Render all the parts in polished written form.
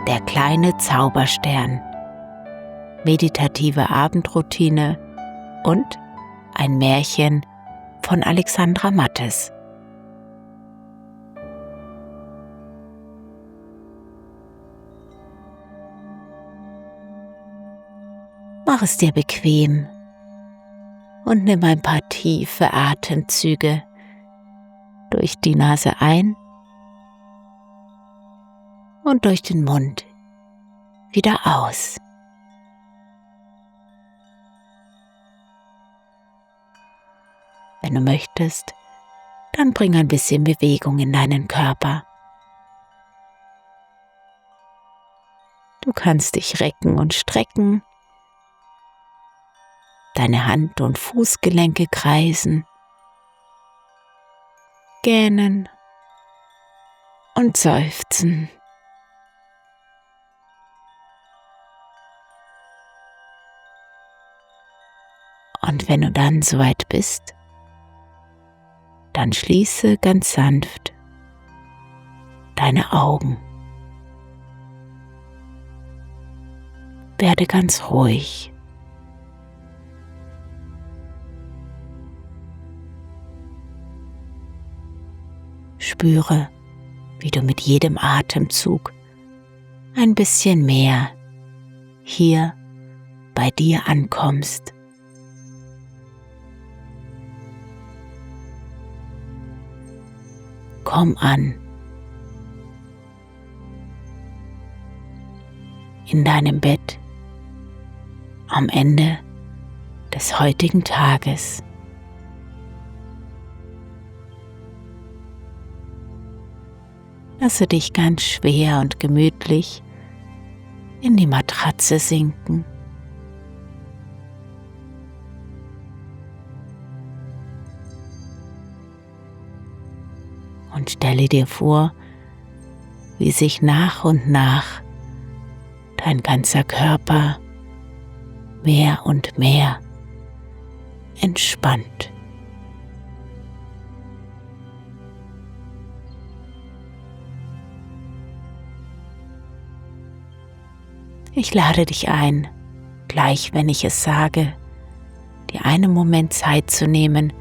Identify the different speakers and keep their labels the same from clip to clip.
Speaker 1: Der kleine Zauberstern, meditative Abendroutine und ein Märchen von Alexandra Mattes. Mach es dir bequem und nimm ein paar tiefe Atemzüge durch die Nase ein und durch den Mund wieder aus. Wenn du möchtest, dann bring ein bisschen Bewegung in deinen Körper. Du kannst dich recken und strecken, deine Hand- und Fußgelenke kreisen, gähnen und seufzen. Und wenn du dann soweit bist, dann schließe ganz sanft deine Augen. Werde ganz ruhig. Spüre, wie du mit jedem Atemzug ein bisschen mehr hier bei dir ankommst. Komm an in deinem Bett am Ende des heutigen Tages. Lasse dich ganz schwer und gemütlich in die Matratze sinken. Und stelle dir vor, wie sich nach und nach dein ganzer Körper mehr und mehr entspannt. Ich lade dich ein, gleich wenn ich es sage, dir einen Moment Zeit zu nehmen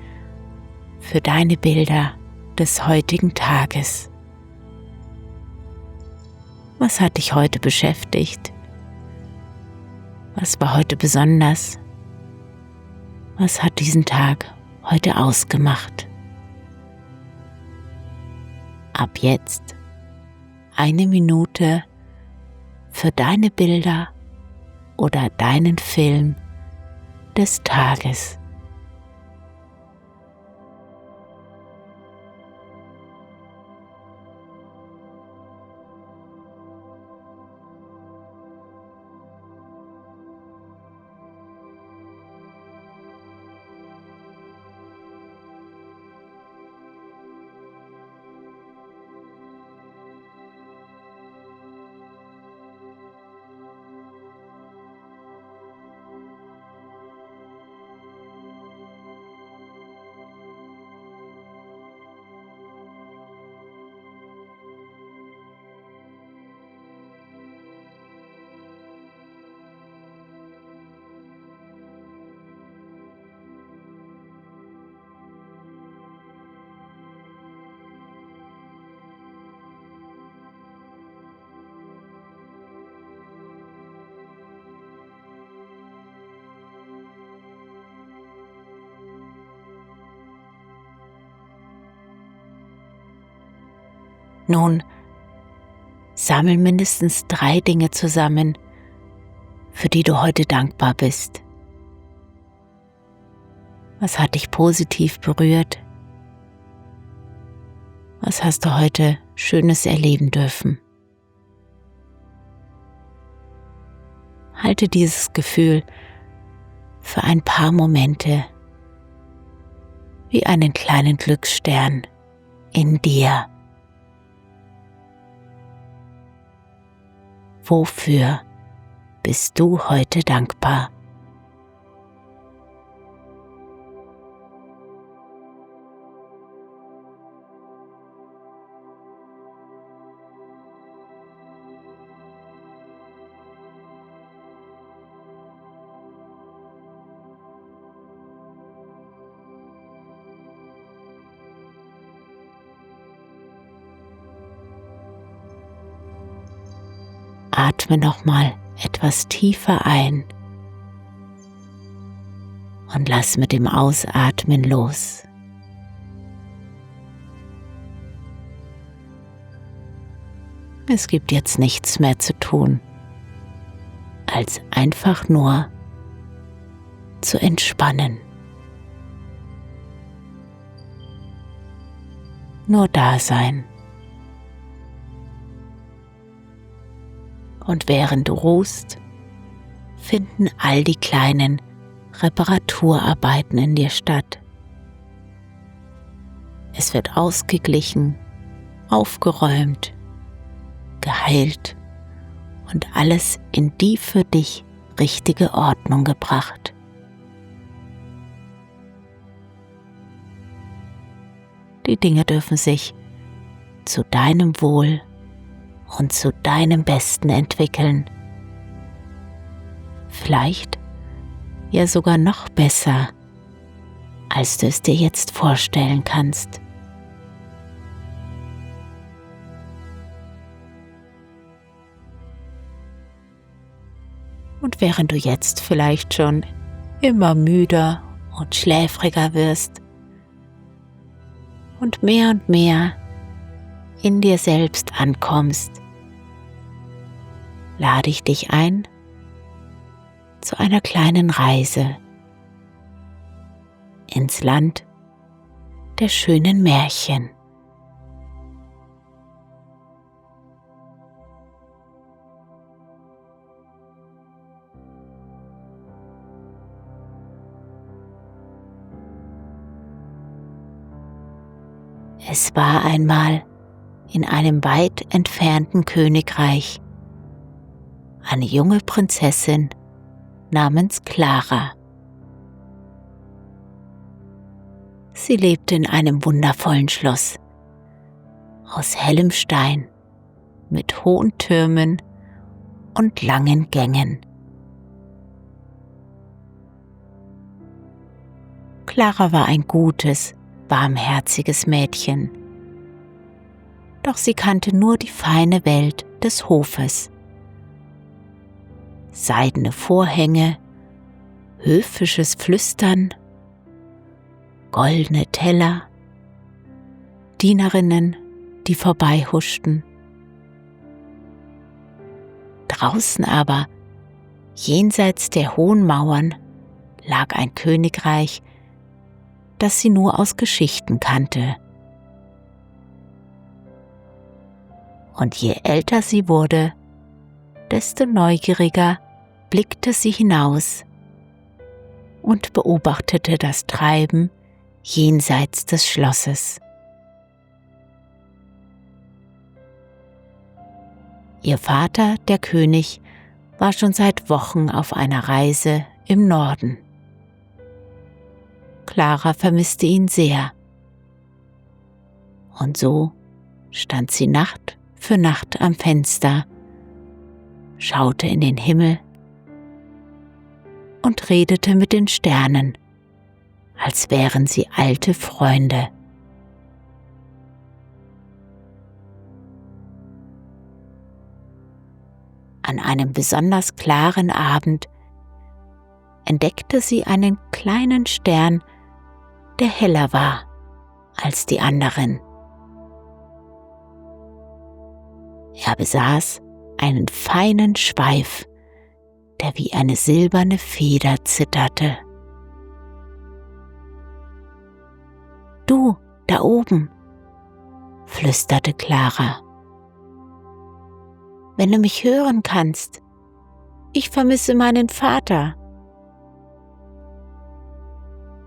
Speaker 1: für deine Bilder des heutigen Tages. Was hat dich heute beschäftigt? Was war heute besonders? Was hat diesen Tag heute ausgemacht? Ab jetzt 1 Minute für deine Bilder oder deinen Film des Tages. Nun, sammel mindestens 3 Dinge zusammen, für die du heute dankbar bist. Was hat dich positiv berührt? Was hast du heute Schönes erleben dürfen? Halte dieses Gefühl für ein paar Momente wie einen kleinen Glücksstern in dir. Wofür bist du heute dankbar? atme nochmal etwas tiefer ein und lass mit dem Ausatmen los. Es gibt jetzt nichts mehr zu tun, als einfach nur zu entspannen. Nur da sein. Und während du ruhst, finden all die kleinen Reparaturarbeiten in dir statt. Es wird ausgeglichen, aufgeräumt, geheilt und alles in die für dich richtige Ordnung gebracht. Die Dinge dürfen sich zu deinem Wohl und zu deinem Besten entwickeln. Vielleicht ja sogar noch besser, als du es dir jetzt vorstellen kannst. Und während du jetzt vielleicht schon immer müder und schläfriger wirst und mehr in dir selbst ankommst, lade ich dich ein zu einer kleinen Reise ins Land der schönen Märchen. Es war einmal in einem weit entfernten Königreich eine junge Prinzessin namens Clara. Sie lebte in einem wundervollen Schloss aus hellem Stein mit hohen Türmen und langen Gängen. Clara war ein gutes, warmherziges Mädchen. Doch sie kannte nur die feine Welt des Hofes. Seidene Vorhänge, höfisches Flüstern, goldene Teller, Dienerinnen, die vorbeihuschten. Draußen aber, jenseits der hohen Mauern, lag ein Königreich, das sie nur aus Geschichten kannte. Und je älter sie wurde, desto neugieriger blickte sie hinaus und beobachtete das Treiben jenseits des Schlosses. Ihr Vater, der König, war schon seit Wochen auf einer Reise im Norden. Clara vermisste ihn sehr. Und so stand sie Nacht für Nacht am Fenster, schaute in den Himmel und redete mit den Sternen, als wären sie alte Freunde. An einem besonders klaren Abend entdeckte sie einen kleinen Stern, der heller war als die anderen. Er besaß einen feinen Schweif, der wie eine silberne Feder zitterte. »Du, da oben«, flüsterte Clara. »Wenn du mich hören kannst, ich vermisse meinen Vater.«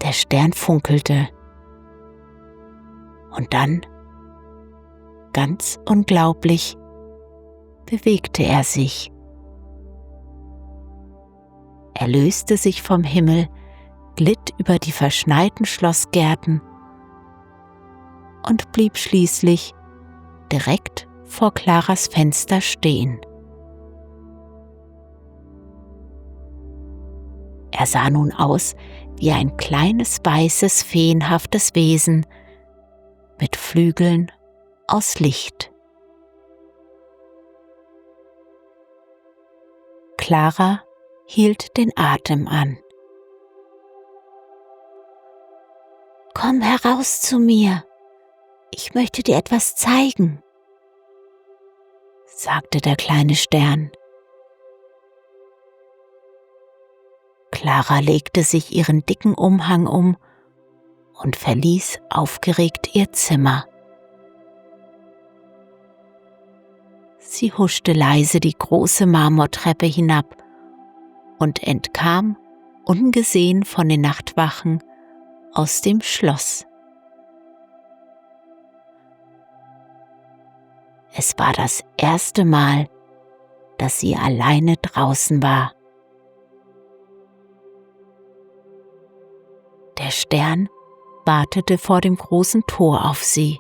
Speaker 1: Der Stern funkelte. Und dann, ganz unglaublich, bewegte er sich. Er löste sich vom Himmel, glitt über die verschneiten Schlossgärten und blieb schließlich direkt vor Claras Fenster stehen. Er sah nun aus wie ein kleines, weißes, feenhaftes Wesen mit Flügeln aus Licht. Clara hielt den Atem an. »Komm heraus zu mir, ich möchte dir etwas zeigen«, sagte der kleine Stern. Clara legte sich ihren dicken Umhang um und verließ aufgeregt ihr Zimmer. Sie huschte leise die große Marmortreppe hinab und entkam ungesehen von den Nachtwachen aus dem Schloss. Es war das erste Mal, dass sie alleine draußen war. Der Stern wartete vor dem großen Tor auf sie.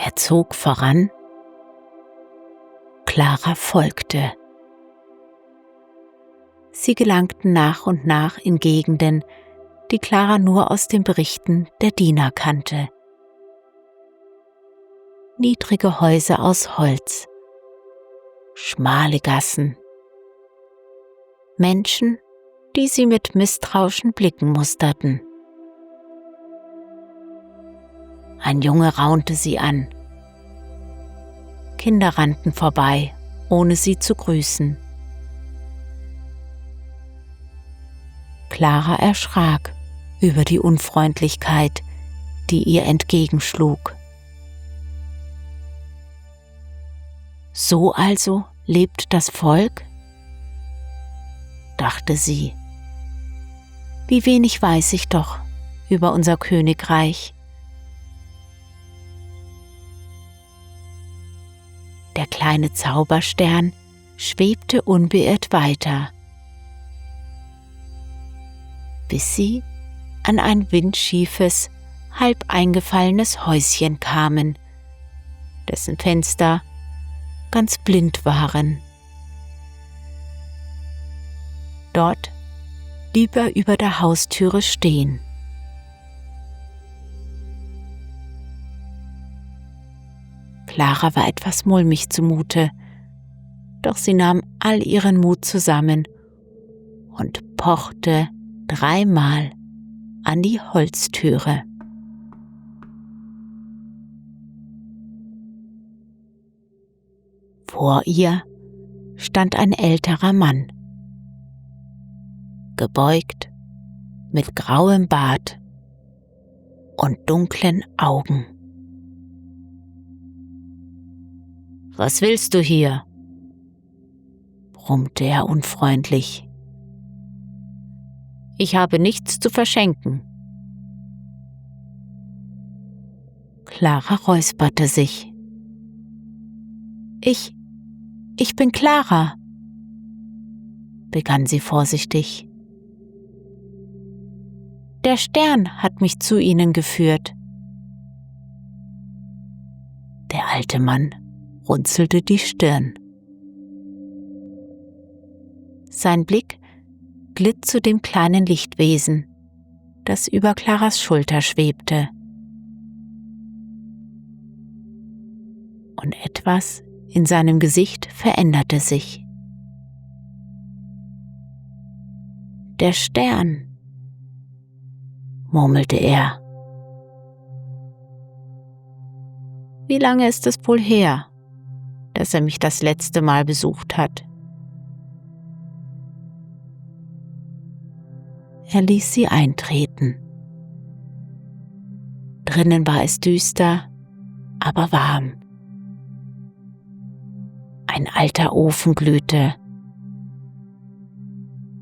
Speaker 1: Er zog voran. Clara folgte. Sie gelangten nach und nach in Gegenden, die Clara nur aus den Berichten der Diener kannte. Niedrige Häuser aus Holz, schmale Gassen, Menschen, die sie mit misstrauischen Blicken musterten. Ein Junge raunte sie an. Kinder rannten vorbei, ohne sie zu grüßen. Clara erschrak über die Unfreundlichkeit, die ihr entgegenschlug. So also lebt das Volk? Dachte sie. Wie wenig weiß ich doch über unser Königreich. Der kleine Zauberstern schwebte unbeirrt weiter, bis sie an ein windschiefes, halb eingefallenes Häuschen kamen, dessen Fenster ganz blind waren. Dort blieb er über der Haustüre stehen. Clara war etwas mulmig zumute, doch sie nahm all ihren Mut zusammen und pochte 3-mal an die Holztüre. Vor ihr stand ein älterer Mann, gebeugt, mit grauem Bart und dunklen Augen. »Was willst du hier?« brummte er unfreundlich. »Ich habe nichts zu verschenken.« Clara räusperte sich. Ich bin Clara«, begann sie vorsichtig. »Der Stern hat mich zu Ihnen geführt.« Der alte Mann runzelte die Stirn. Sein Blick glitt zu dem kleinen Lichtwesen, das über Claras Schulter schwebte. Und etwas in seinem Gesicht veränderte sich. »Der Stern«, murmelte er. »Wie lange ist es wohl her, dass er mich das letzte Mal besucht hat?« Er ließ sie eintreten. Drinnen war es düster, aber warm. Ein alter Ofen glühte.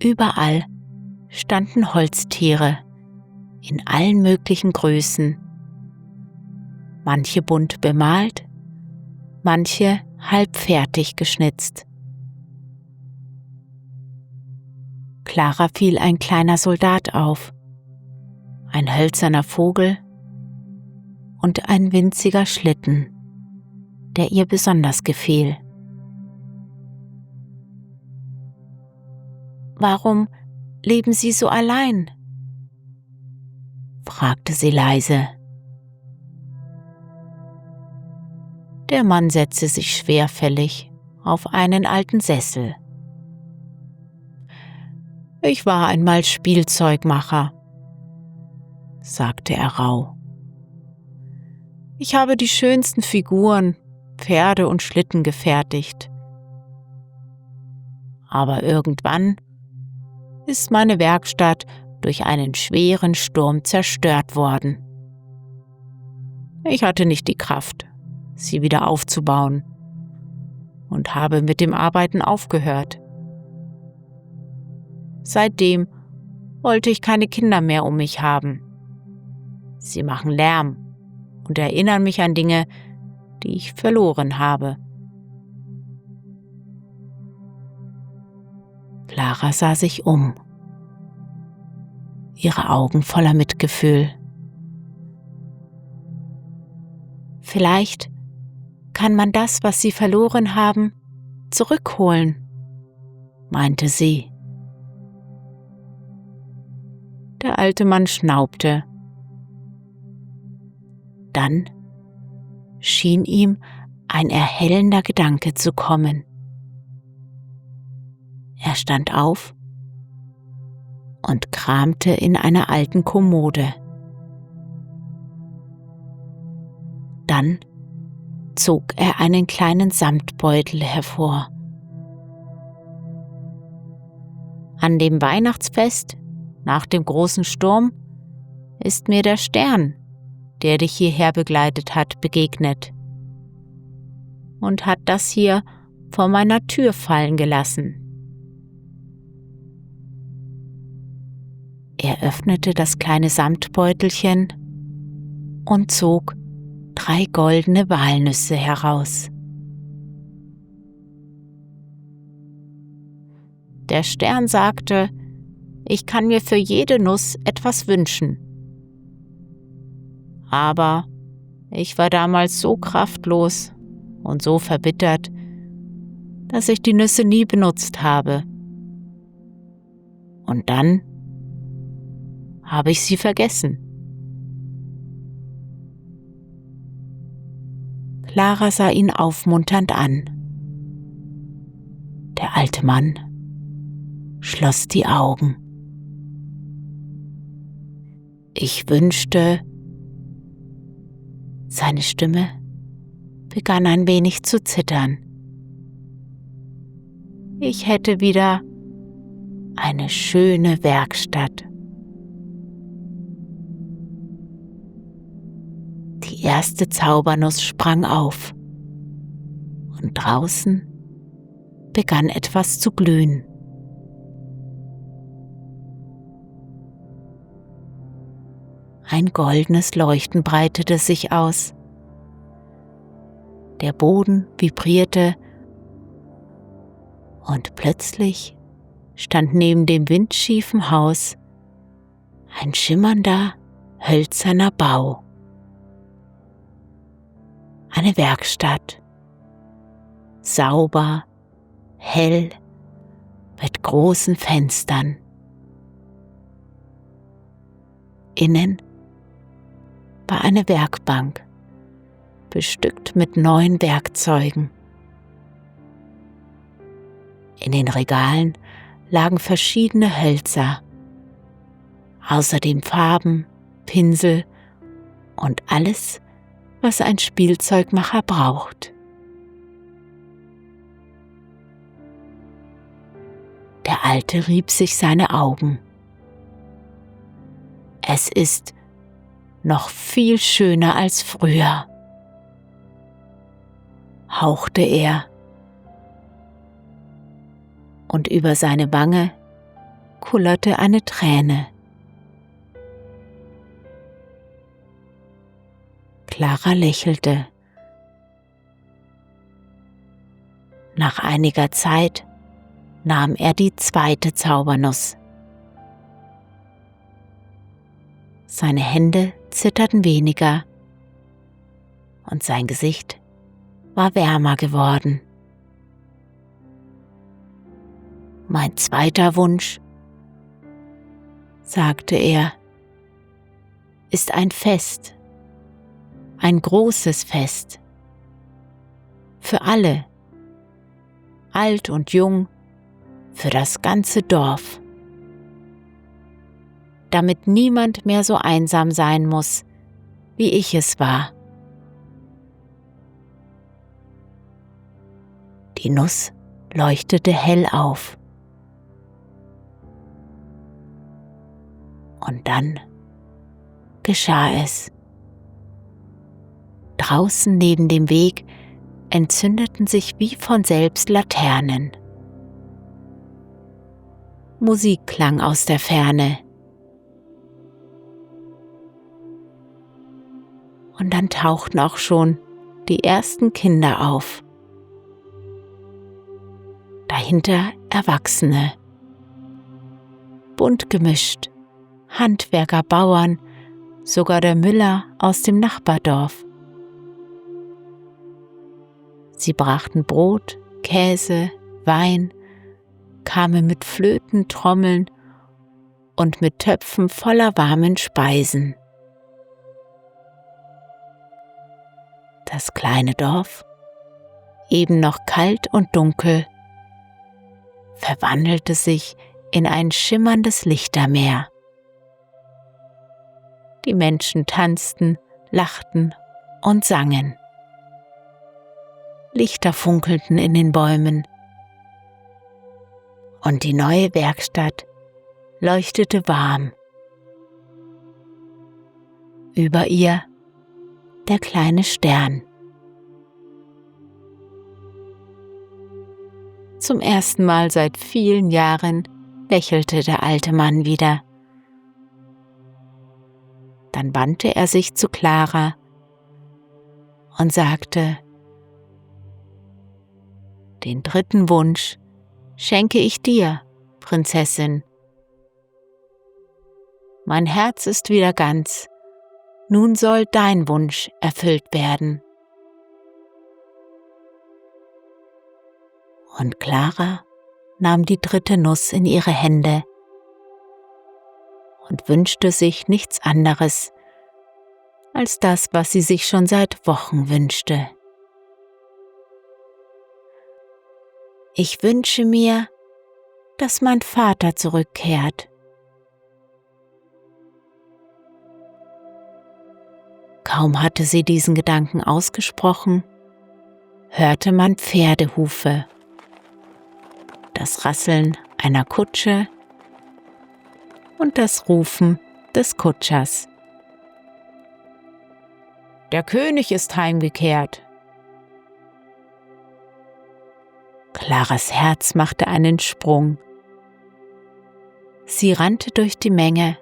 Speaker 1: Überall standen Holztiere in allen möglichen Größen, manche bunt bemalt, manche halb fertig geschnitzt. Clara fiel ein kleiner Soldat auf, ein hölzerner Vogel und ein winziger Schlitten, der ihr besonders gefiel. »Warum leben Sie so allein?« fragte sie leise. Der Mann setzte sich schwerfällig auf einen alten Sessel. »Ich war einmal Spielzeugmacher«, sagte er rauh. »Ich habe die schönsten Figuren, Pferde und Schlitten gefertigt. Aber irgendwann ist meine Werkstatt durch einen schweren Sturm zerstört worden. Ich hatte nicht die Kraft, sie wieder aufzubauen und habe mit dem Arbeiten aufgehört. Seitdem wollte ich keine Kinder mehr um mich haben. Sie machen Lärm und erinnern mich an Dinge, die ich verloren habe.« Clara sah sich um, ihre Augen voller Mitgefühl. »Vielleicht kann man das, was Sie verloren haben, zurückholen«, meinte sie. Der alte Mann schnaubte. Dann schien ihm ein erhellender Gedanke zu kommen. Er stand auf und kramte in einer alten Kommode. Dann zog er einen kleinen Samtbeutel hervor. »An dem Weihnachtsfest, nach dem großen Sturm, ist mir der Stern, der dich hierher begleitet hat, begegnet und hat das hier vor meiner Tür fallen gelassen.« Er öffnete das kleine Samtbeutelchen und zog 3 goldene Walnüsse heraus. Der Stern sagte, ich kann mir für jede Nuss etwas wünschen. Aber ich war damals so kraftlos und so verbittert, dass ich die Nüsse nie benutzt habe. Und dann habe ich sie vergessen. Clara sah ihn aufmunternd an. Der alte Mann schloss die Augen. Ich wünschte, seine Stimme begann ein wenig zu zittern. Ich hätte wieder eine schöne Werkstatt. Die erste Zaubernuss sprang auf und draußen begann etwas zu glühen. Ein goldenes Leuchten breitete sich aus. Der Boden vibrierte und plötzlich stand neben dem windschiefen Haus ein schimmernder, hölzerner Bau. Eine Werkstatt, sauber, hell, mit großen Fenstern. Innen war eine Werkbank, bestückt mit neuen Werkzeugen. In den Regalen lagen verschiedene Hölzer, außerdem Farben, Pinsel und alles, was ein Spielzeugmacher braucht. Der Alte rieb sich seine Augen. Es ist noch viel schöner als früher, hauchte er. Und über seine Wange kullerte eine Träne. Clara lächelte. Nach einiger Zeit nahm er die 2. Zaubernuss. Seine Hände zitterten weniger und sein Gesicht war wärmer geworden. »Mein zweiter Wunsch«, sagte er, »ist ein Fest, ein großes Fest, für alle, alt und jung, für das ganze Dorf. Damit niemand mehr so einsam sein muss, wie ich es war. Die Nuss leuchtete hell auf. Und dann geschah es. Draußen neben dem Weg entzündeten sich wie von selbst Laternen. Musik klang aus der Ferne. Und dann tauchten auch schon die ersten Kinder auf. Dahinter Erwachsene. Bunt gemischt, Handwerker, Bauern, sogar der Müller aus dem Nachbardorf. Sie brachten Brot, Käse, Wein, kamen mit Flöten, Trommeln und mit Töpfen voller warmen Speisen. Das kleine Dorf, eben noch kalt und dunkel, verwandelte sich in ein schimmerndes Lichtermeer. Die Menschen tanzten, lachten und sangen. Lichter funkelten in den Bäumen. Und die neue Werkstatt leuchtete warm. Über ihr der kleine Stern. Zum ersten Mal seit vielen Jahren lächelte der alte Mann wieder. Dann wandte er sich zu Clara und sagte: Den dritten Wunsch schenke ich dir, Prinzessin. Mein Herz ist wieder ganz, nun soll dein Wunsch erfüllt werden. Und Clara nahm die dritte Nuss in ihre Hände und wünschte sich nichts anderes als das, was sie sich schon seit Wochen wünschte. Ich wünsche mir, dass mein Vater zurückkehrt. Kaum hatte sie diesen Gedanken ausgesprochen, hörte man Pferdehufe, das Rasseln einer Kutsche und das Rufen des Kutschers. Der König ist heimgekehrt. Claras Herz machte einen Sprung. Sie rannte durch die Menge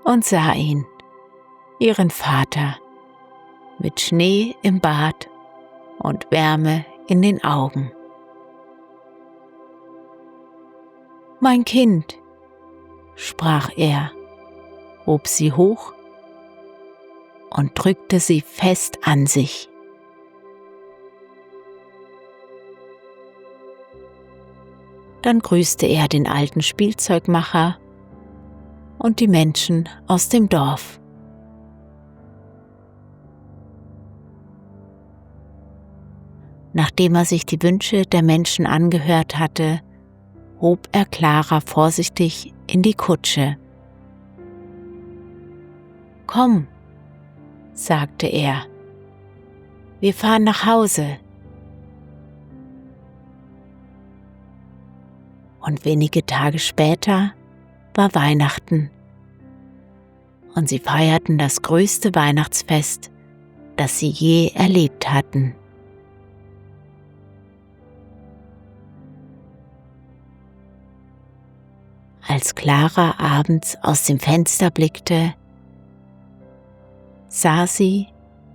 Speaker 1: und sah ihn, ihren Vater, mit Schnee im Bart und Wärme in den Augen. Mein Kind, sprach er, hob sie hoch und drückte sie fest an sich. Dann grüßte er den alten Spielzeugmacher und die Menschen aus dem Dorf. Nachdem er sich die Wünsche der Menschen angehört hatte, hob er Clara vorsichtig in die Kutsche. Komm, sagte er, wir fahren nach Hause. Und wenige Tage später war Weihnachten und sie feierten das größte Weihnachtsfest, das sie je erlebt hatten. Als Clara abends aus dem Fenster blickte, sah sie,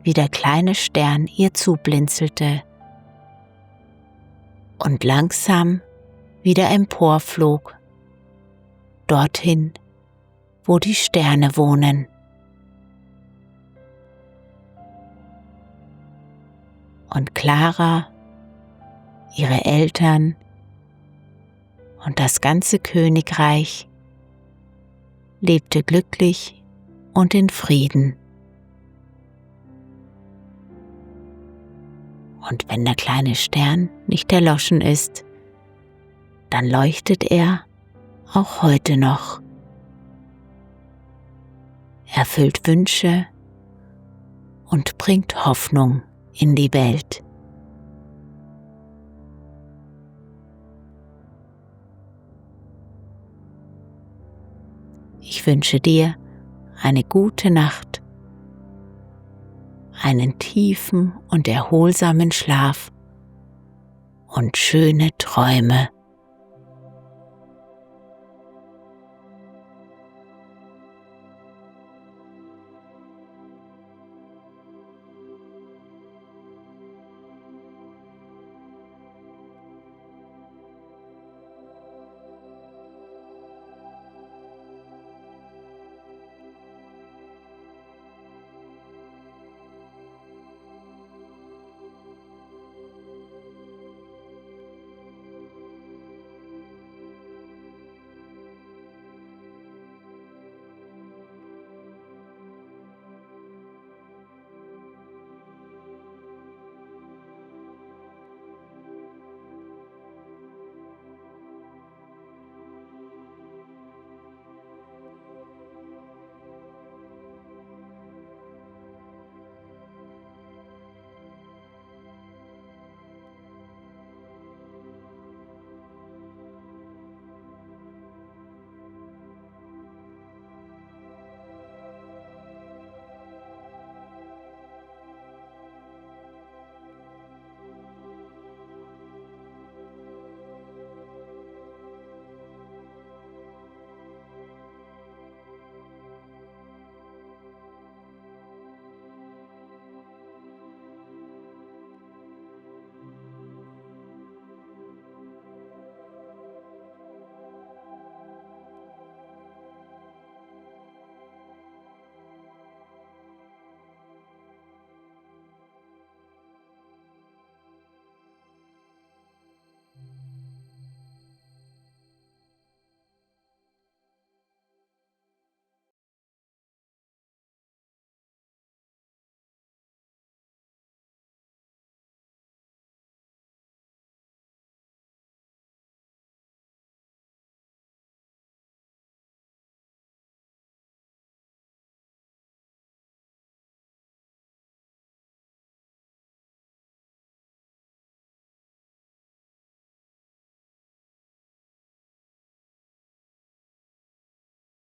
Speaker 1: wie der kleine Stern ihr zublinzelte und langsam wieder emporflog, dorthin, wo die Sterne wohnen. Und Clara, ihre Eltern und das ganze Königreich lebte glücklich und in Frieden. Und wenn der kleine Stern nicht erloschen ist, dann leuchtet er auch heute noch. Erfüllt Wünsche und bringt Hoffnung in die Welt. Ich wünsche dir eine gute Nacht, einen tiefen und erholsamen Schlaf und schöne Träume.